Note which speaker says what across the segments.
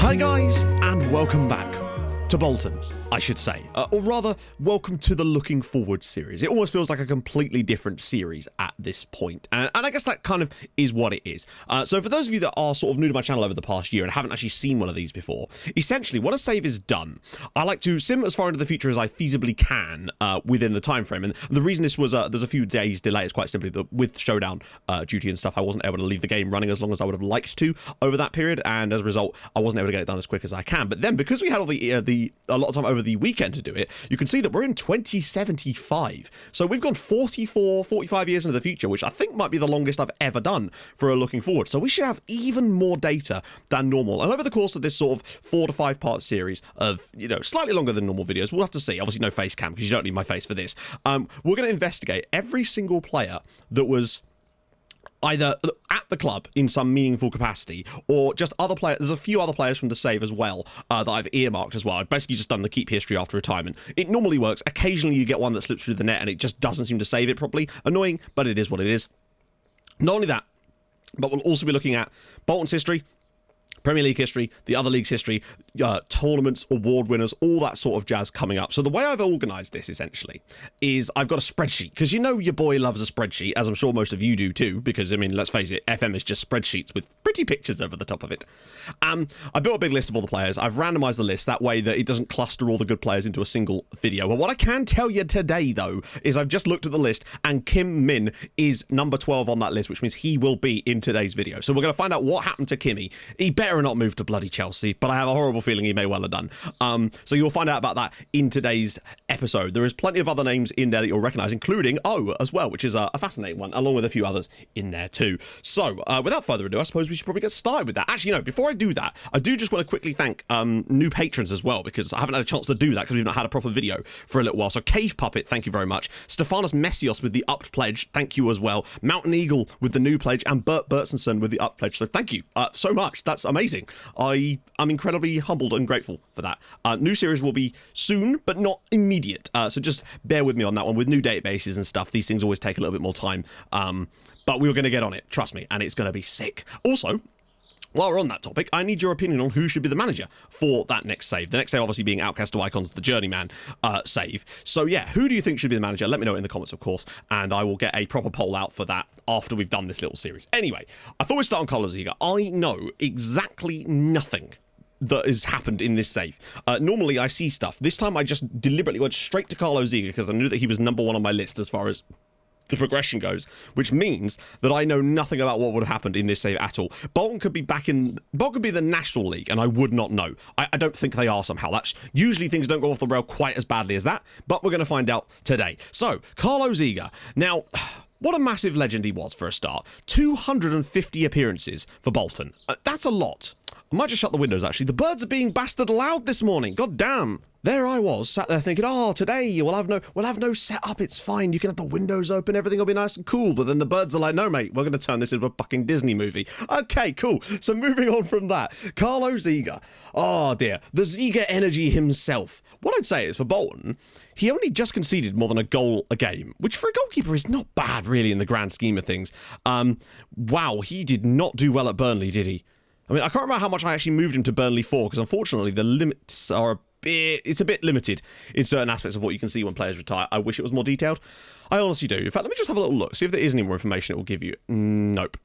Speaker 1: Hi guys, and welcome back to Bolton, I should say. Or rather, welcome to the Looking Forward series. It almost feels like a completely different series at this point. And I guess that kind of is what it is. So for those of you that are sort of new to my channel over the past year and haven't actually seen one of these before, essentially when a save is done, I like to sim as far into the future as I feasibly can within the time frame. And the reason this was, there's a few days delay is quite simply that with showdown duty and stuff, I wasn't able to leave the game running as long as I would have liked to over that period. And as a result, I wasn't able to get it done as quick as I can. But then because we had all a lot of time over the weekend to do it, you can see that we're in 2075. So we've gone 44, 45 years into the future, which I think might be the longest I've ever done for a Looking Forward. So we should have even more data than normal. And over the course of this sort of 4 to 5 part series of, you know, slightly longer than normal videos, we'll have to see. Obviously no face cam because you don't need my face for this. We're going to investigate every single player that was either at the club in some meaningful capacity or just other players. There's a few other players from the save as well that I've earmarked as well. I've basically just done the keep history after retirement. It normally works. Occasionally you get one that slips through the net and it just doesn't seem to save it properly. Annoying, but it is what it is. Not only that, but we'll also be looking at Bolton's history, Premier League history, the other leagues history, tournaments, award winners, all that sort of jazz coming up. So the way I've organised this essentially is I've got a spreadsheet, because you know your boy loves a spreadsheet, as I'm sure most of you do too, because I mean, let's face it, FM is just spreadsheets with pretty pictures over the top of it. I built a big list of all the players. I've randomised the list that way that it doesn't cluster all the good players into a single video. But what I can tell you today though is I've just looked at the list and Minh is number 12 on that list, which means he will be in today's video. So we're going to find out what happened to Kimmy. He better not move to bloody Chelsea, but I have a horrible feeling he may well have done. So you'll find out about that in today's episode. There is plenty of other names in there that you'll recognise, including O as well, which is a fascinating one, along with a few others in there too. So without further ado, I suppose we should probably get started with that. Actually, no, before I do that, I do just want to quickly thank new patrons as well, because I haven't had a chance to do that because we've not had a proper video for a little while. So Cave Puppet, thank you very much. Stephanos Messios with the upped pledge, thank you as well. Mountain Eagle with the new pledge, and Bert Bertsenson with the upped pledge. So thank you so much. That's amazing. I'm incredibly humbled and grateful for that. New series will be soon, but not immediate. So just bear with me on that one. With new databases and stuff, these things always take a little bit more time. But we were going to get on it, trust me, and it's going to be sick. Also, while we're on that topic, I need your opinion on who should be the manager for that next save. The next save obviously being Outcast to Icons, the Journeyman save. So yeah, who do you think should be the manager? Let me know in the comments, of course, and I will get a proper poll out for that after we've done this little series. Anyway, I thought we'd start on Carlo Ziega. I know exactly nothing that has happened in this save. Normally I see stuff. This time I just deliberately went straight to Carlo Ziega because I knew that he was number 1 on my list as far as the progression goes, which means that I know nothing about what would have happened in this save at all. Bolton could be Bolton could be the National League, and I would not know. I don't think they are somehow. That's usually things don't go off the rail quite as badly as that, but we're going to find out today. So, Carlo Ziega. Now, what a massive legend he was for a start. 250 appearances for Bolton. That's a lot. I might just shut the windows, actually. The birds are being bastard loud this morning. God damn. There I was, sat there thinking, oh, today we'll have no setup, it's fine, you can have the windows open, everything will be nice and cool. But then the birds are like, no, mate, we're going to turn this into a fucking Disney movie. Okay, cool. So moving on from that, Carlo Ziega. Oh, dear. The Ziega energy himself. What I'd say is, for Bolton, he only just conceded more than a goal a game, which for a goalkeeper is not bad, really, in the grand scheme of things. Wow, he did not do well at Burnley, did he? I mean, I can't remember how much I actually moved him to Burnley for, because unfortunately the limits are it's a bit limited in certain aspects of what you can see when players retire. I wish it was more detailed. I honestly do. In fact, let me just have a little look, see if there is any more information it will give you. Nope.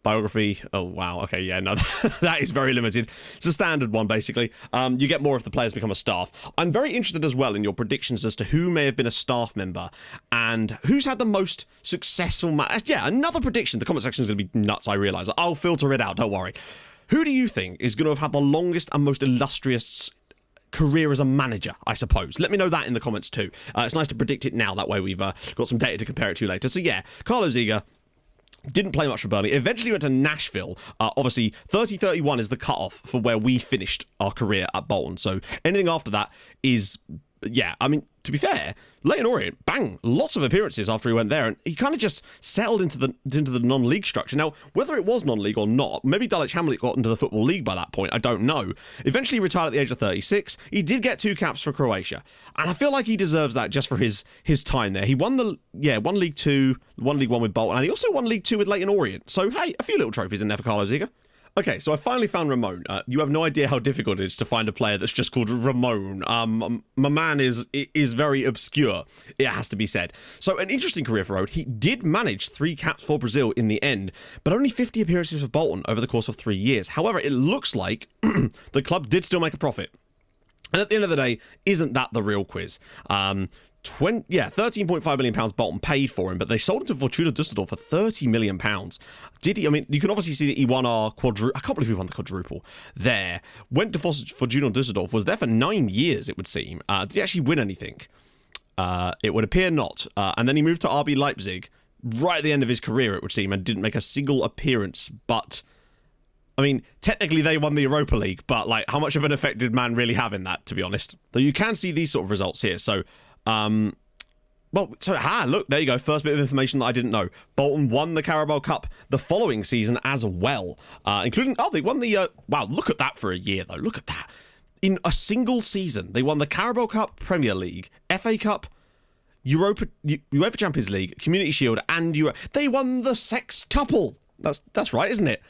Speaker 1: Biography. Oh, wow. Okay, yeah, no, that is very limited. It's a standard one, basically. You get more if the players become a staff. I'm very interested as well in your predictions as to who may have been a staff member and who's had the most successful match. Yeah, another prediction. The comment section is going to be nuts, I realise. I'll filter it out, don't worry. Who do you think is going to have had the longest and most illustrious career as a manager, I suppose? Let me know that in the comments too. It's nice to predict it now, that way we've got some data to compare it to later. So yeah, Carlo Ziega didn't play much for Burnley, eventually went to Nashville. Obviously 30-31 is the cutoff for where we finished our career at Bolton, so anything after that is, yeah, I mean, to be fair, Leyton Orient, bang, lots of appearances after he went there, and he kind of just settled into the non-league structure. Now, whether it was non-league or not, maybe Dulwich Hamlet got into the Football League by that point, I don't know. Eventually retired at the age of 36. He did get 2 caps for Croatia, and I feel like he deserves that just for his time there. He won one League 2, one League 1 with Bolton, and he also won League 2 with Leyton Orient. So, hey, a few little trophies in there for Carlo Ziega. Okay, so I finally found Ramon. You have no idea how difficult it is to find a player that's just called Ramon. My man is very obscure, it has to be said. So an interesting career for Rode. He did manage 3 caps for Brazil in the end, but only 50 appearances for Bolton over the course of 3 years. However, it looks like the club did still make a profit. And at the end of the day, isn't that the real quiz? £13.5 million Bolton paid for him, but they sold him to Fortuna Düsseldorf for £30 million. Did he? I mean, you can obviously see that he won our quadruple. I can't believe he won the quadruple there. Went to Fortuna Düsseldorf, was there for 9 years, it would seem. Did he actually win anything? It would appear not. And then he moved to RB Leipzig right at the end of his career, it would seem, and didn't make a single appearance. But, I mean, technically they won the Europa League, but, like, how much of an effect did man really have in that, to be honest? Though you can see these sort of results here. So, look, there you go. First bit of information that I didn't know. Bolton won the Carabao Cup the following season as well, including, they won the, wow, look at that for a year, though. Look at that. In a single season, they won the Carabao Cup, Premier League, FA Cup, UEFA Champions League, Community Shield, and they won the sextuple. That's right, isn't it?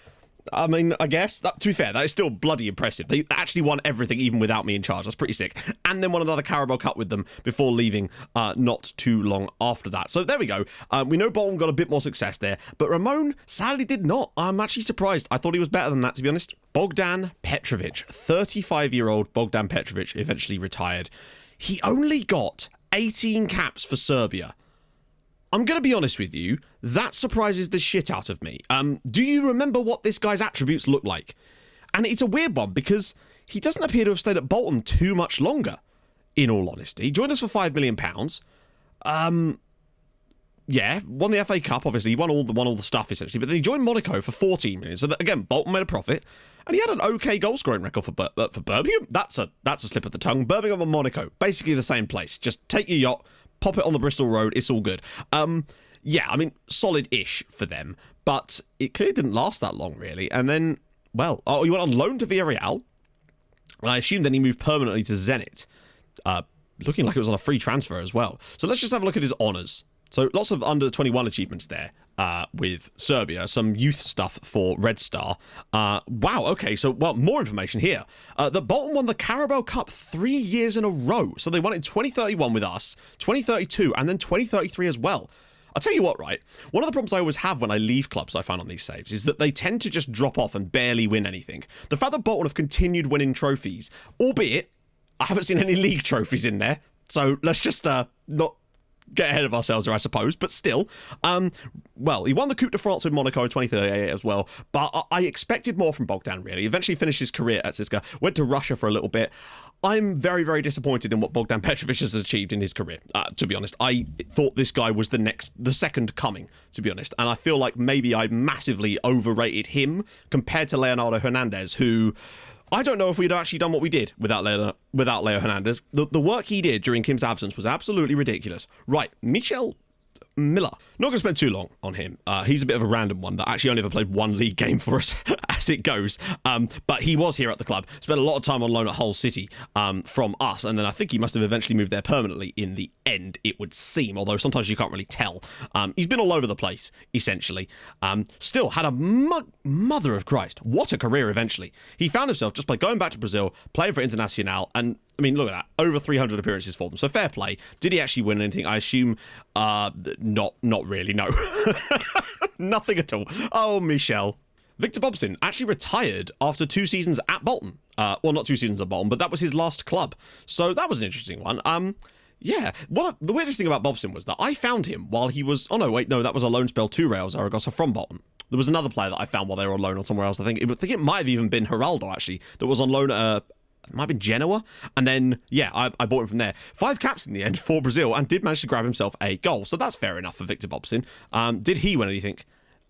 Speaker 1: I mean, I guess, to be fair, that is still bloody impressive. They actually won everything even without me in charge. That's pretty sick. And then won another Carabao Cup with them before leaving not too long after that. So there we go. We know Bolton got a bit more success there, but Ramon sadly did not. I'm actually surprised. I thought he was better than that, to be honest. Bogdan Petrovic, 35-year-old Bogdan Petrovic, eventually retired. He only got 18 caps for Serbia. I'm going to be honest with you, that surprises the shit out of me. Do you remember what this guy's attributes look like? And it's a weird one because he doesn't appear to have stayed at Bolton too much longer, in all honesty. He joined us for £5 million. Yeah, won the FA Cup, obviously. He won all the stuff, essentially. But then he joined Monaco for £14 million. So, that, again, Bolton made a profit. And he had an okay goal-scoring record for Birmingham. That's a slip of the tongue. Birmingham and Monaco, basically the same place. Just take your yacht, pop it on the Bristol Road, it's all good. Yeah, I mean, solid-ish for them. But it clearly didn't last that long, really. And then, well, he went on loan to Villarreal. And I assume then he moved permanently to Zenit. Looking like it was on a free transfer as well. So let's just have a look at his honours. So lots of under-21 achievements there with Serbia. Some youth stuff for Red Star. Wow, okay, so, well, more information here. The Bolton won the Carabao Cup 3 years in a row. So they won it in 2031 with us, 2032, and then 2033 as well. I'll tell you what, right? One of the problems I always have when I leave clubs, I find on these saves, is that they tend to just drop off and barely win anything. The fact that Bolton have continued winning trophies, albeit I haven't seen any league trophies in there, so let's just not get ahead of ourselves, I suppose, but still. Well, he won the Coupe de France with Monaco in 2038 as well, but I expected more from Bogdan, really. Eventually finished his career at Ziega, went to Russia for a little bit. I'm very, very disappointed in what Bogdan Petrovic has achieved in his career, to be honest. I thought this guy was the second coming, to be honest, and I feel like maybe I massively overrated him compared to Leonardo Hernandez, who I don't know if we'd actually done what we did without Leo Hernandez. The work he did during Kim's absence was absolutely ridiculous. Right, Michel Miller. Not going to spend too long on him. He's a bit of a random one that actually only ever played one league game for us as it goes. But he was here at the club. Spent a lot of time on loan at Hull City from us. And then I think he must have eventually moved there permanently in the end, it would seem. Although sometimes you can't really tell. He's been all over the place, essentially. Still had a mother of Christ. What a career eventually. He found himself just by going back to Brazil, playing for Internacional, and I mean, look at that. Over 300 appearances for them. So fair play. Did he actually win anything? I assume not really, no. Nothing at all. Oh, Michel. Victor Bobson actually retired after 2 seasons at Bolton. Well, not 2 seasons at Bolton, but that was his last club. So that was an interesting one. Yeah. The weirdest thing about Bobson was that I found him while he was... Oh, no, wait, no, that was a loan spell to Real Zaragoza from Bolton. There was another player that I found while they were on loan or somewhere else. I think it might have even been Geraldo, actually, that was on loan at... It might have been Genoa. And then, yeah, I bought him from there. 5 caps in the end for Brazil and did manage to grab himself a goal. So that's fair enough for Victor Bobson. Did he win anything?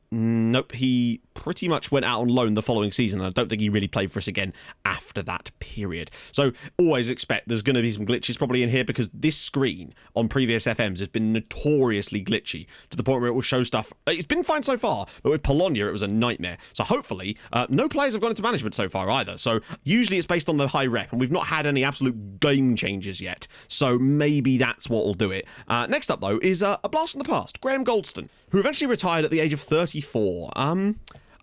Speaker 1: Nope, he pretty much went out on loan the following season. I don't think he really played for us again after that period. So always expect there's going to be some glitches probably in here because this screen on previous FMs has been notoriously glitchy to the point where it will show stuff. It's been fine so far, but with Bologna it was a nightmare. So hopefully no players have gone into management so far either. So usually it's based on the high rep and we've not had any absolute game changes yet. So maybe that's what will do it. Next up though is a blast from the past. Graham Goldston, who eventually retired at the age of 34.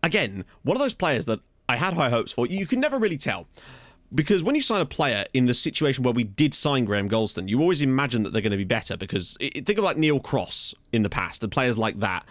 Speaker 1: Again, one of those players that I had high hopes for. You can never really tell. Because when you sign a player in the situation where we did sign Graham Golston, you always imagine that they're going to be better. Because think of like Neil Cross in the past, and players like that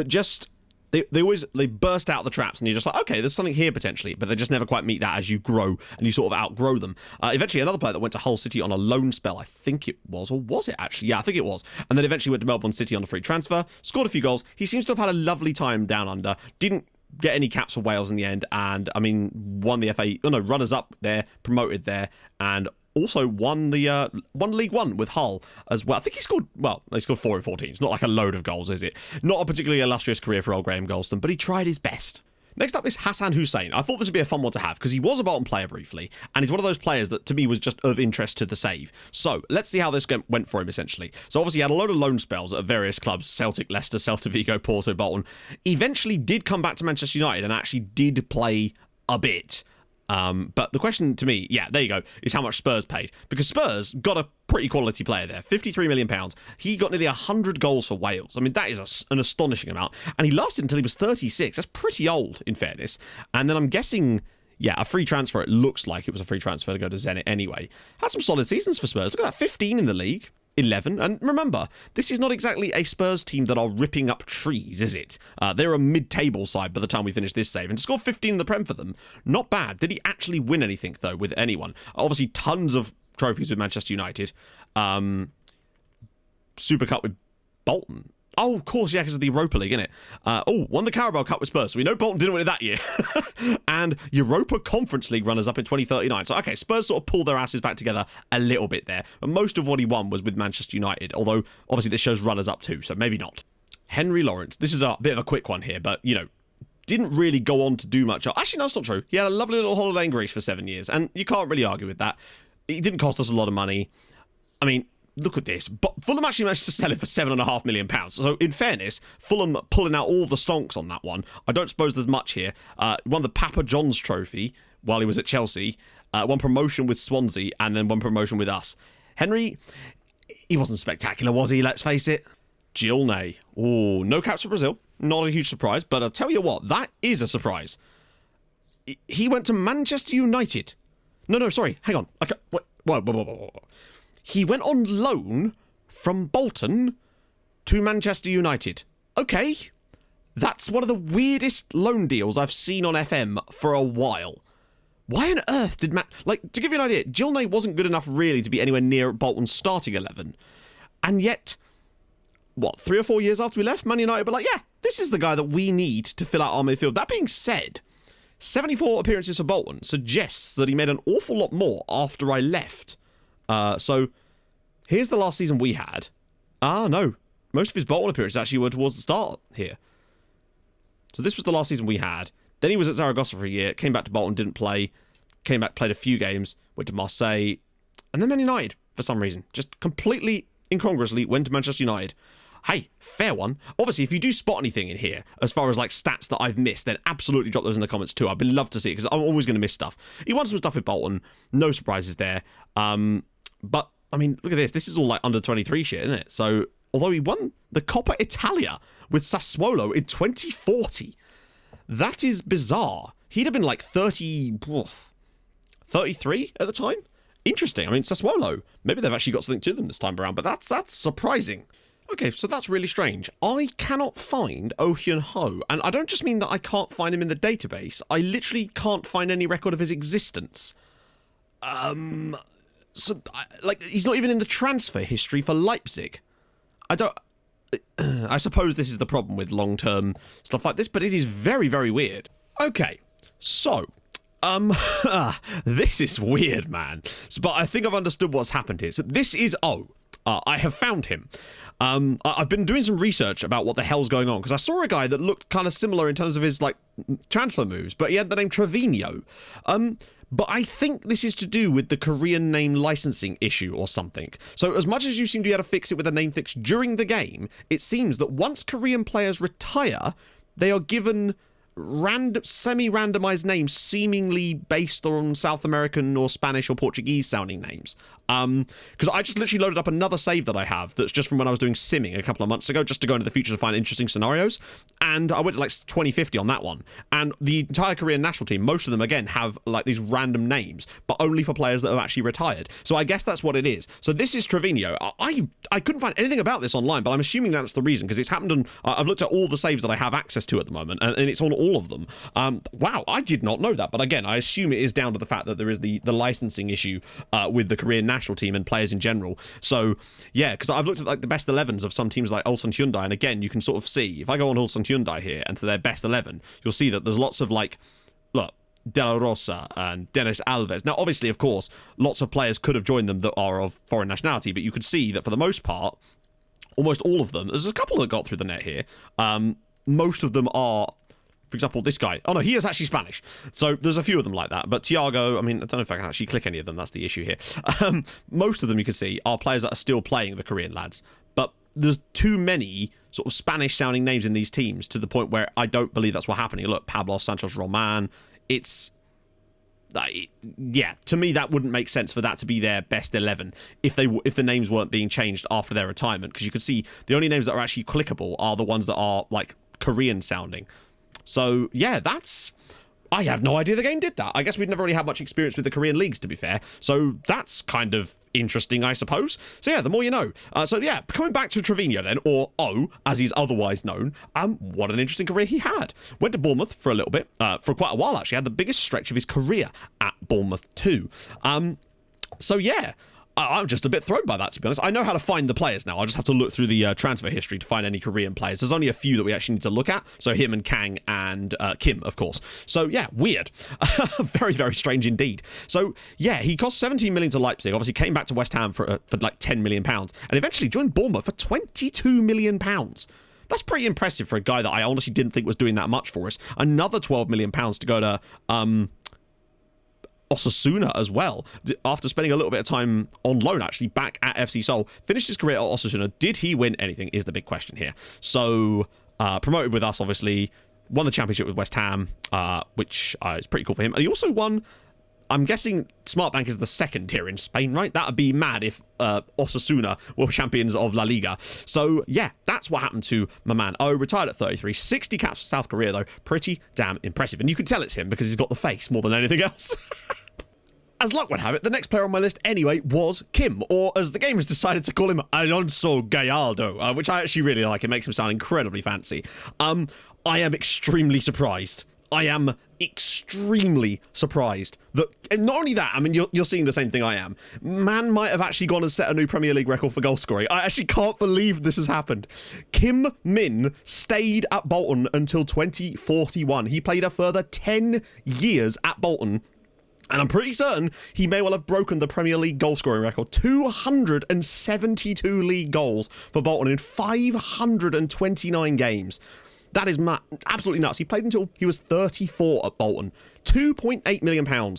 Speaker 1: just they burst out the traps, and you're just like, okay, there's something here potentially, but they just never quite meet that as you grow and you sort of outgrow them. Eventually, another player that went to Hull City on a loan spell, I think it was, or was it actually? Yeah, I think it was, and then eventually went to Melbourne City on a free transfer, scored a few goals. He seems to have had a lovely time down under. Didn't get any caps for Wales in the end, and I mean, won the runners up there, promoted there, and also won the League One with Hull as well. I think he scored 4 in 14. It's not like a load of goals, is it? Not a particularly illustrious career for old Graham Golston, but he tried his best. Next up is Hassan Hussein. I thought this would be a fun one to have because he was a Bolton player briefly, and he's one of those players that to me was just of interest to the save. So let's see how this went for him essentially. So obviously he had a load of loan spells at various clubs: Celtic, Leicester, Celta Vigo, Porto, Bolton. Eventually did come back to Manchester United and actually did play a bit. But the question to me, yeah, there you go, is how much Spurs paid. Because Spurs got a pretty quality player there, £53 million. He got nearly 100 goals for Wales. I mean, that is an astonishing amount. And he lasted until he was 36. That's pretty old, in fairness. And then I'm guessing, yeah, a free transfer. It looks like it was a free transfer to go to Zenit anyway. Had some solid seasons for Spurs. Look at that, 15 in the league. 11, and remember, this is not exactly a Spurs team that are ripping up trees, is it? They're a mid-table side by the time we finish this save, and to score 15 in the Prem for them, not bad. Did he actually win anything, though, with anyone? Obviously, tons of trophies with Manchester United. Super Cup with Bolton. Oh, of course, yeah, because of the Europa League, innit? Won the Carabao Cup with Spurs, so we know Bolton didn't win it that year. And Europa Conference League runners-up in 2039. So, okay, Spurs sort of pulled their asses back together a little bit there. But most of what he won was with Manchester United, although, obviously, this shows runners-up too, so maybe not. Henry Lawrence. This is a bit of a quick one here, but, didn't really go on to do much. Actually, no, that's not true. He had a lovely little holiday in Greece for 7 years, and you can't really argue with that. It didn't cost us a lot of money. I mean, look at this. But Fulham actually managed to sell it for £7.5 million. So, in fairness, Fulham pulling out all the stonks on that one. I don't suppose there's much here. Won the Papa John's Trophy while he was at Chelsea. One promotion with Swansea, and then one promotion with us. Henry, he wasn't spectacular, was he? Let's face it. Gilney. Oh, no caps for Brazil. Not a huge surprise, but I'll tell you what, that is a surprise. He went to Manchester United. No, sorry. Hang on. Okay, whoa. He went on loan from Bolton to Manchester United. Okay, that's one of the weirdest loan deals I've seen on FM for a while. Why on earth did to give you an idea, Gilney wasn't good enough really to be anywhere near Bolton's starting 11. And yet, 3 or 4 years after we left, Man United were like, yeah, this is the guy that we need to fill out our midfield. That being said, 74 appearances for Bolton suggests that he made an awful lot more after I left. So, here's the last season we had. No. Most of his Bolton appearances actually were towards the start here. So this was the last season we had. Then he was at Zaragoza for a year, came back to Bolton, didn't play, came back, played a few games, went to Marseille, and then Man United, for some reason. Just completely incongruously went to Manchester United. Hey, fair one. Obviously, if you do spot anything in here, as far as like stats that I've missed, then absolutely drop those in the comments too. I'd love to see it, because I'm always going to miss stuff. He won some stuff with Bolton. No surprises there. But, I mean, look at this. This is all like under 23 shit, isn't it? So, although he won the Coppa Italia with Sassuolo in 2040, that is bizarre. He'd have been like 33 at the time. Interesting. I mean, Sassuolo, maybe they've actually got something to them this time around, but that's surprising. Okay, so that's really strange. I cannot find Oh Hyun Ho, and I don't just mean that I can't find him in the database. I literally can't find any record of his existence. So, he's not even in the transfer history for Leipzig. I suppose this is the problem with long-term stuff like this, but it is very, very weird. Okay, so, this is weird, man. But I think I've understood what's happened here. So this is I have found him. I've been doing some research about what the hell's going on, because I saw a guy that looked kind of similar in terms of his, transfer moves, but he had the name Trevino. But I think this is to do with the Korean name licensing issue or something. So as much as you seem to be able to fix it with a name fix during the game, it seems that once Korean players retire, they are given semi-randomized names seemingly based on South American or Spanish or Portuguese sounding names. Because I just literally loaded up another save that I have that's just from when I was doing simming a couple of months ago, just to go into the future to find interesting scenarios. And I went to like 2050 on that one. And the entire Korean national team, most of them, again, have like these random names, but only for players that have actually retired. So I guess that's what it is. So this is Trevino. I couldn't find anything about this online, but I'm assuming that's the reason, because it's happened on... I've looked at all the saves that I have access to at the moment, and it's on all of them. Wow, I did not know that. But again, I assume it is down to the fact that there is the licensing issue with the Korean national team and players in general. So yeah, because I've looked at like the best 11s of some teams like Ulsan Hyundai, and again, you can sort of see, if I go on Ulsan Hyundai here and to their best 11, you'll see that there's lots of like, look, De La Rosa and Dennis Alves. Now, obviously, of course, lots of players could have joined them that are of foreign nationality, but you could see that for the most part, almost all of them, there's a couple that got through the net here, most of them are, for example, this guy. Oh no, he is actually Spanish. So there's a few of them like that. But Thiago, I mean, I don't know if I can actually click any of them. That's the issue here. Most of them you can see are players that are still playing the Korean lads. But there's too many sort of Spanish sounding names in these teams to the point where I don't believe that's what's happening. Look, Pablo Sanchez Roman. It's... yeah, to me that wouldn't make sense for that to be their best 11 if the names weren't being changed after their retirement, because you could see the only names that are actually clickable are the ones that are like Korean sounding. So yeah, I have no idea the game did that. I guess we'd never really had much experience with the Korean leagues, to be fair. So that's kind of interesting, I suppose. So yeah, the more you know. So yeah, coming back to Trevino then, or O, as he's otherwise known, what an interesting career he had. Went to Bournemouth for a little bit, for quite a while actually. Had the biggest stretch of his career at Bournemouth too. So yeah, I'm just a bit thrown by that, to be honest. I know how to find the players now. I just have to look through the transfer history to find any Korean players. There's only a few that we actually need to look at. So him and Kang and Kim, of course. So yeah, weird. Very, very strange indeed. So yeah, he cost 17 million to Leipzig. Obviously came back to West Ham for like 10 million pounds, and eventually joined Bournemouth for 22 million pounds. That's pretty impressive for a guy that I honestly didn't think was doing that much for us. Another 12 million pounds to go to Osasuna as well, after spending a little bit of time on loan actually back at FC Seoul. Finished his career at Osasuna. Did he win anything is the big question here. So promoted with us, obviously, won the championship with West Ham, which is pretty cool for him. And he also won, I'm guessing Smartbank is the second tier in Spain, right? That would be mad if Osasuna were champions of La Liga. So yeah, that's what happened to my man. Oh, retired at 33. 60 caps for South Korea though. Pretty damn impressive. And you can tell it's him because he's got the face more than anything else. As luck would have it, the next player on my list anyway was Kim, or as the game has decided to call him, Alonso Gallardo, which I actually really like. It makes him sound incredibly fancy. I am extremely surprised. I am extremely surprised that, and not only that, I mean, you're seeing the same thing I am. Man might have actually gone and set a new Premier League record for goal scoring. I actually can't believe this has happened. Kim Minh stayed at Bolton until 2041. He played a further 10 years at Bolton. And I'm pretty certain he may well have broken the Premier League goal scoring record. 272 league goals for Bolton in 529 games. That is absolutely nuts. He played until he was 34 at Bolton. £2.8 million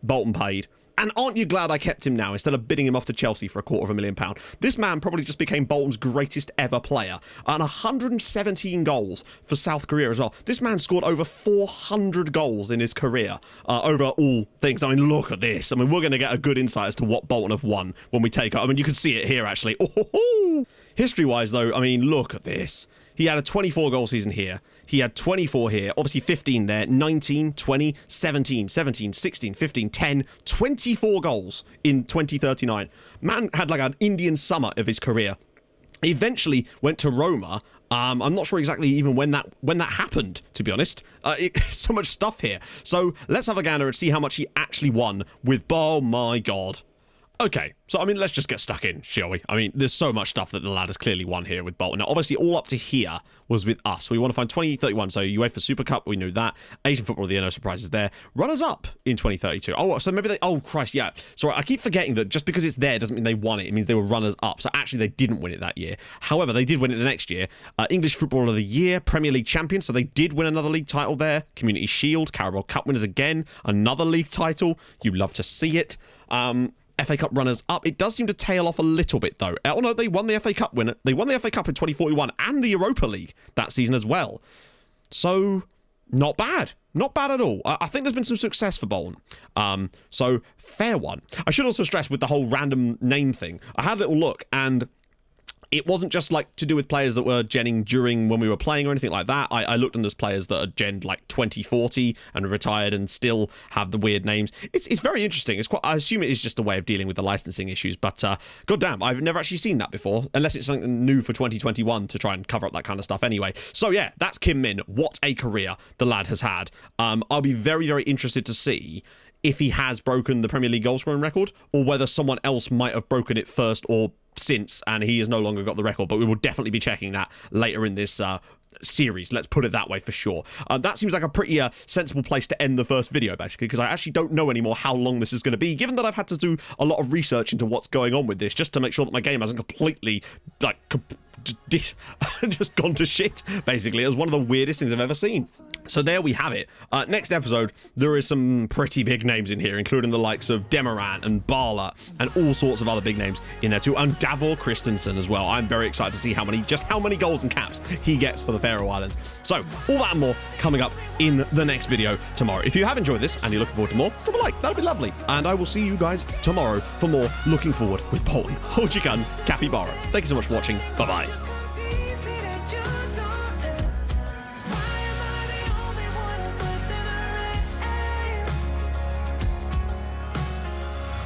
Speaker 1: Bolton paid. And aren't you glad I kept him now instead of bidding him off to Chelsea for £250,000? This man probably just became Bolton's greatest ever player. And 117 goals for South Korea as well. This man scored over 400 goals in his career over all things. I mean, look at this. I mean, we're going to get a good insight as to what Bolton have won when we take it. I mean, you can see it here, actually. Oh, history-wise, though, I mean, look at this. He had a 24-goal season here. He had 24 here. Obviously 15 there. 19, 20, 17, 17, 16, 15, 10. 24 goals in 2039. Man had like an Indian summer of his career. He eventually went to Roma. I'm not sure exactly even when that happened, to be honest. So much stuff here. So let's have a gander and see how much he actually won with... Oh my God. Okay, so I mean, let's just get stuck in, shall we? I mean, there's so much stuff that the lad has clearly won here with Bolton. Now, obviously, all up to here was with us. We want to find 2031, so UEFA Super Cup, we knew that. Asian Football of the Year, no surprises there. Runners-up in 2032. Oh, so maybe they... Oh, Christ, yeah. Sorry, I keep forgetting that just because it's there doesn't mean they won it. It means they were runners-up. So actually, they didn't win it that year. However, they did win it the next year. English Football of the Year, Premier League champions, so they did win another league title there. Community Shield, Carabao Cup winners again. Another league title. You love to see it. FA Cup runners up. It does seem to tail off a little bit though. Oh no, they won the FA Cup winner. They won the FA Cup in 2041 and the Europa League that season as well. So Not bad. Not bad at all. I think there's been some success for Bolton. So, fair one. I should also stress with the whole random name thing, I had a little look, and it wasn't just like to do with players that were genning during when we were playing or anything like that. I looked, and there's players that are genned like 2040 and retired and still have the weird names. It's very interesting. It's quite. I assume it is just a way of dealing with the licensing issues. But goddamn, I've never actually seen that before, unless it's something new for 2021 to try and cover up that kind of stuff. Anyway, so yeah, that's Kim Minh. What a career the lad has had. I'll be very, very interested to see if he has broken the Premier League goal scoring record, or whether someone else might have broken it first or since, and he has no longer got the record. But we will definitely be checking that later in this series, let's put it that way for sure. That seems like a pretty sensible place to end the first video, basically, because I actually don't know anymore how long this is going to be, given that I've had to do a lot of research into what's going on with this, just to make sure that my game hasn't completely like just gone to shit. Basically, it was one of the weirdest things I've ever seen. So there we have it. Next episode, there is some pretty big names in here, including the likes of Demirant and Bala and all sorts of other big names in there too, and Davor Christensen as well. I'm very excited to see how many goals and caps he gets for the Faroe Islands. So all that and more coming up in the next video tomorrow. If you have enjoyed this and you're looking forward to more, drop a like, that'll be lovely. And I will see you guys tomorrow for more Looking Forward with Bolton. Hold your gun, Capybara. Thank you so much for watching. Bye-bye.